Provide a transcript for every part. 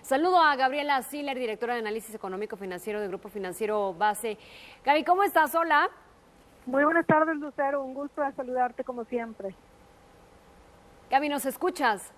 Saludo a Gabriela Siller, directora de Análisis Económico Financiero de Grupo Financiero Base. Gaby, ¿cómo estás? Hola. Muy buenas tardes, Lucero. Un gusto de saludarte como siempre. Gaby, ¿nos escuchas?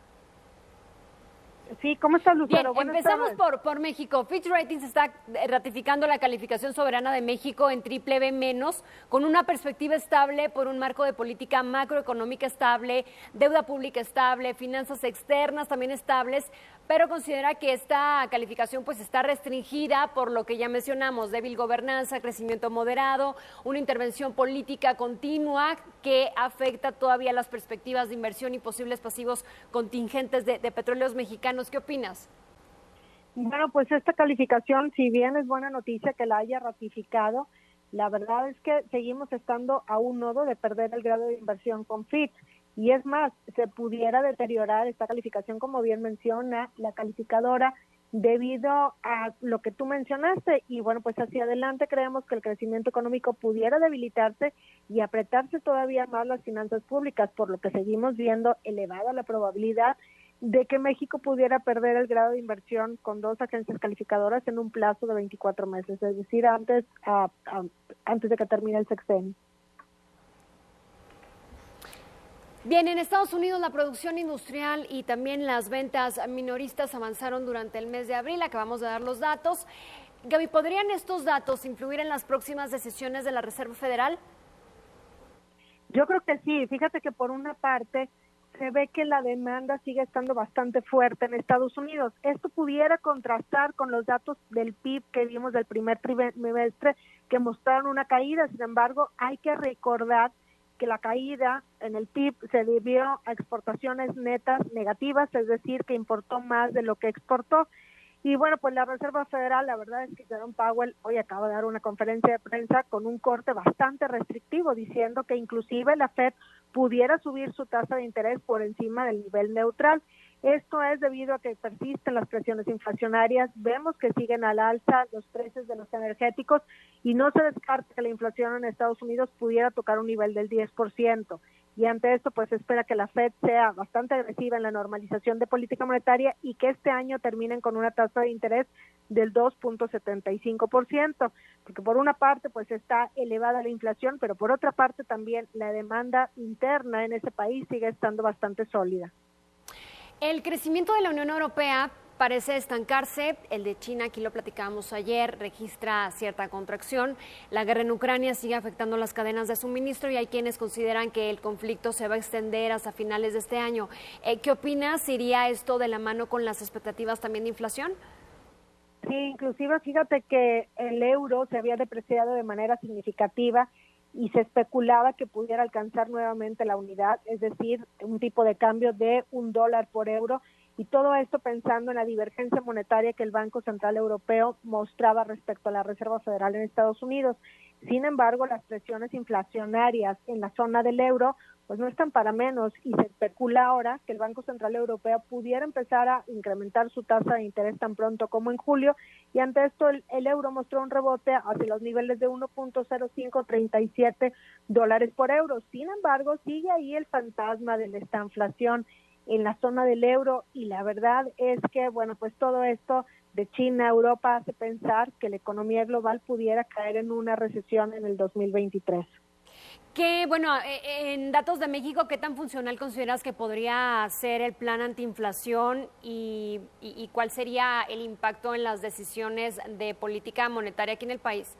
Sí, ¿cómo estás, Lucero? Bien, empezamos por México. Fitch Ratings está ratificando la calificación soberana de México en BBB-, con una perspectiva estable por un marco de política macroeconómica estable, deuda pública estable, finanzas externas también estables, pero considera que esta calificación pues está restringida por lo que ya mencionamos: débil gobernanza, crecimiento moderado, una intervención política continua que afecta todavía las perspectivas de inversión y posibles pasivos contingentes de petróleos mexicanos. ¿Qué opinas? Bueno, pues esta calificación, si bien es buena noticia que la haya ratificado, la verdad es que seguimos estando a un nodo de perder el grado de inversión con Fitch. Y es más, se pudiera deteriorar esta calificación, como bien menciona la calificadora, debido a lo que tú mencionaste. Y bueno, pues hacia adelante creemos que el crecimiento económico pudiera debilitarse y apretarse todavía más las finanzas públicas, por lo que seguimos viendo elevada la probabilidad de que México pudiera perder el grado de inversión con dos agencias calificadoras en un plazo de 24 meses, es decir, antes de que termine el sexenio. Bien, en Estados Unidos la producción industrial y también las ventas minoristas avanzaron durante el mes de abril. Acabamos de dar los datos. Gaby, ¿podrían estos datos influir en las próximas decisiones de la Reserva Federal? Yo creo que sí. Fíjate que por una parte se ve que la demanda sigue estando bastante fuerte en Estados Unidos. Esto pudiera contrastar con los datos del PIB que vimos del primer trimestre, que mostraron una caída. Sin embargo, hay que recordar que la caída en el PIB se debió a exportaciones netas negativas, es decir, que importó más de lo que exportó. Y bueno, pues la Reserva Federal, la verdad es que Jerome Powell hoy acaba de dar una conferencia de prensa con un corte bastante restrictivo, diciendo que inclusive la Fed pudiera subir su tasa de interés por encima del nivel neutral. Esto es debido a que persisten las presiones inflacionarias, vemos que siguen al alza los precios de los energéticos y no se descarta que la inflación en Estados Unidos pudiera tocar un nivel del 10%. Y ante esto, pues se espera que la Fed sea bastante agresiva en la normalización de política monetaria y que este año terminen con una tasa de interés del 2.75%, porque por una parte pues está elevada la inflación, pero por otra parte también la demanda interna en ese país sigue estando bastante sólida. El crecimiento de la Unión Europea parece estancarse. El de China, aquí lo platicábamos ayer, registra cierta contracción. La guerra en Ucrania sigue afectando las cadenas de suministro y hay quienes consideran que el conflicto se va a extender hasta finales de este año. ¿Qué opinas? ¿Iría esto de la mano con las expectativas también de inflación? Sí, inclusive fíjate que el euro se había depreciado de manera significativa y se especulaba que pudiera alcanzar nuevamente la unidad, es decir, un tipo de cambio de $1 por euro, y todo esto pensando en la divergencia monetaria que el Banco Central Europeo mostraba respecto a la Reserva Federal en Estados Unidos. Sin embargo, las presiones inflacionarias en la zona del euro pues no están para menos y se especula ahora que el Banco Central Europeo pudiera empezar a incrementar su tasa de interés tan pronto como en julio, y ante esto el euro mostró un rebote hacia los niveles de 1.0537 dólares por euro. Sin embargo, sigue ahí el fantasma de la estanflación en la zona del euro y la verdad es que, bueno, pues todo esto de China a Europa hace pensar que la economía global pudiera caer en una recesión en el 2023. En datos de México, ¿qué tan funcional consideras que podría ser el plan antiinflación y cuál sería el impacto en las decisiones de política monetaria aquí en el país?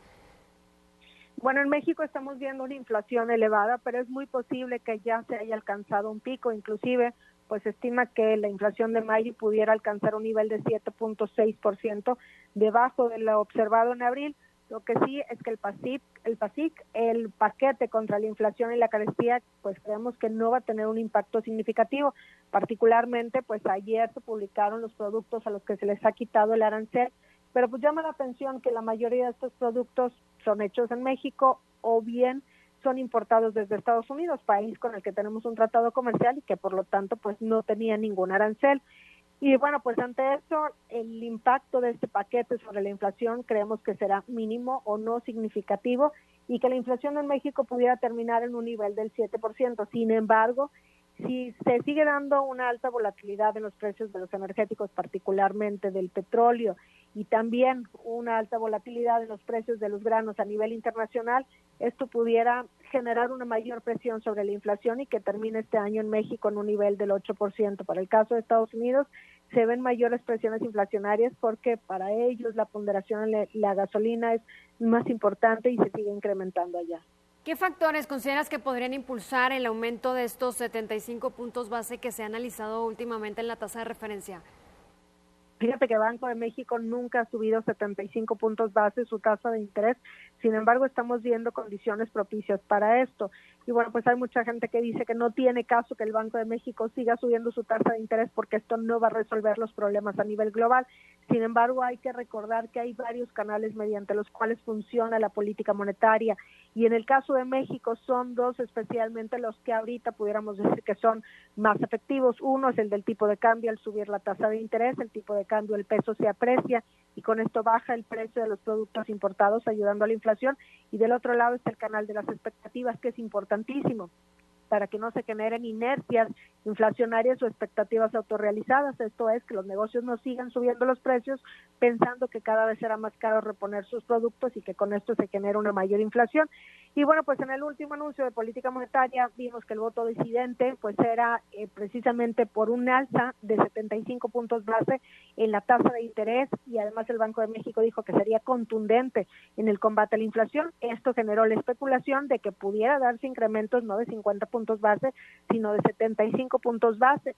Bueno, en México estamos viendo una inflación elevada, pero es muy posible que ya se haya alcanzado un pico. Inclusive, pues se estima que la inflación de mayo pudiera alcanzar un nivel de 7.6%, debajo de lo observado en abril. Lo que sí es que el paquete contra la inflación y la carestía, pues creemos que no va a tener un impacto significativo. Particularmente, pues ayer se publicaron los productos a los que se les ha quitado el arancel, pero pues llama la atención que la mayoría de estos productos son hechos en México o bien son importados desde Estados Unidos, país con el que tenemos un tratado comercial y que por lo tanto pues no tenía ningún arancel. Y bueno, pues ante eso, el impacto de este paquete sobre la inflación creemos que será mínimo o no significativo y que la inflación en México pudiera terminar en un nivel del 7%. Sin embargo, si se sigue dando una alta volatilidad en los precios de los energéticos, particularmente del petróleo, y también una alta volatilidad en los precios de los granos a nivel internacional, esto pudiera generar una mayor presión sobre la inflación y que termine este año en México en un nivel del 8%. Para el caso de Estados Unidos, se ven mayores presiones inflacionarias porque para ellos la ponderación en la gasolina es más importante y se sigue incrementando allá. ¿Qué factores consideras que podrían impulsar el aumento de estos 75 puntos base que se ha analizado últimamente en la tasa de referencia? Fíjate que Banco de México nunca ha subido 75 puntos base su tasa de interés, sin embargo estamos viendo condiciones propicias para esto. Y bueno, pues hay mucha gente que dice que no tiene caso que el Banco de México siga subiendo su tasa de interés porque esto no va a resolver los problemas a nivel global. Sin embargo, hay que recordar que hay varios canales mediante los cuales funciona la política monetaria y en el caso de México son dos especialmente los que ahorita pudiéramos decir que son más efectivos. Uno es el del tipo de cambio. Al subir la tasa de interés, el tipo de cambio, el peso se aprecia y con esto baja el precio de los productos importados, ayudando a la inflación. Y del otro lado está el canal de las expectativas, que es importantísimo para que no se generen inercias inflacionarias o expectativas autorrealizadas. Esto es, que los negocios no sigan subiendo los precios pensando que cada vez será más caro reponer sus productos y que con esto se genera una mayor inflación. Y bueno, pues en el último anuncio de política monetaria vimos que el voto disidente pues era precisamente por un alza de 75 puntos base en la tasa de interés, y además el Banco de México dijo que sería contundente en el combate a la inflación. Esto generó la especulación de que pudiera darse incrementos no de 50 puntos base, sino de 75 puntos base.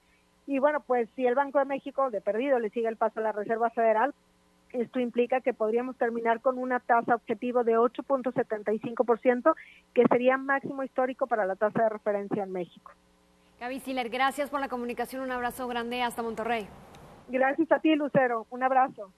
Y bueno, pues si el Banco de México de perdido le sigue el paso a la Reserva Federal, esto implica que podríamos terminar con una tasa objetivo de 8.75%, que sería máximo histórico para la tasa de referencia en México. Gaby Siller, gracias por la comunicación, un abrazo grande hasta Monterrey. Gracias a ti, Lucero, un abrazo.